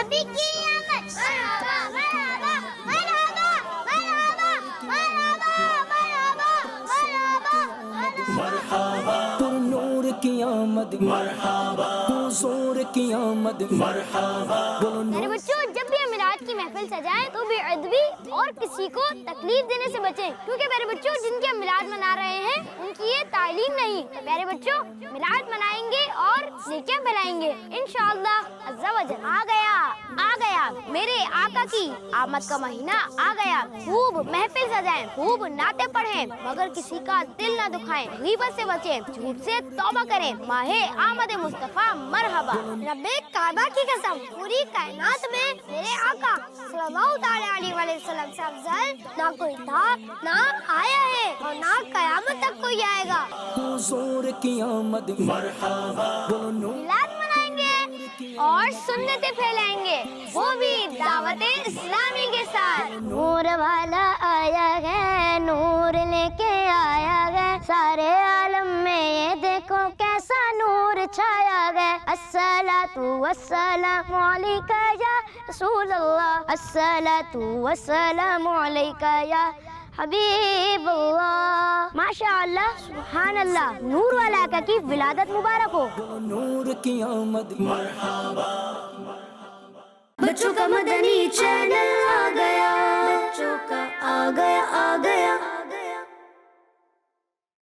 नबी की आमद, मरहबा मरहबा मरहबा मरहबा मरहबा मरहबा मरहबा मरहबा नूर की आमद, मरहबा हुजूर की आमद, मरहबा। मेरे बच्चों, जब भी हम मिलाद की महफिल सजाएं तो बेअदबी और किसी को तकलीफ देने से बचें, क्योंकि मेरे बच्चों जिनके हम मिलाद मना रहे हैं उनकी ये तालीम नहीं। तो मेरे बच्चों, मिलाद मनाएंगे और नेकियां फैलाएंगे इंशाअल्लाह अज़्ज़ा वजल। आ गया मेरे आका की आमद का महीना आ गया। खूब महफिल सजाएं, खूब नाते पढ़ें, मगर किसी का दिल ना दुखाएं, गीबत से बचें, झूठ से तौबा करें। माहे आमद मुस्तफा मरहबा। रब्बे काबा की कसम, पूरी कायनात में मेरे आका सल्लल्लाहु अलैहि वसल्लम से अफजल ना कोई था, ना आया है और ना कयामत तक कोई आएगा। हुजूर की आमद, मरहबा। मिलाद मनाएंगे और सुन्नतें फैलाएंगे, वो भी दावत इस्लामी के साथ। नूर वाला आया है, नूर लेके आया है, सारे आलम में ये देखो कैसा नूर छाया है। अस्सलातु वस्सलामु अलैका या रसूल अल्लाह, अस्सलातु वस्सलामु अलैका या हबीब अल्लाह। माशाअल्लाह, सुभान अल्लाह। नूर वाला आका की विलादत मुबारक हो। नूर की आमद, मरहबा। बच्चों का मदनी चैनल आ गया, बच्चों का आ गया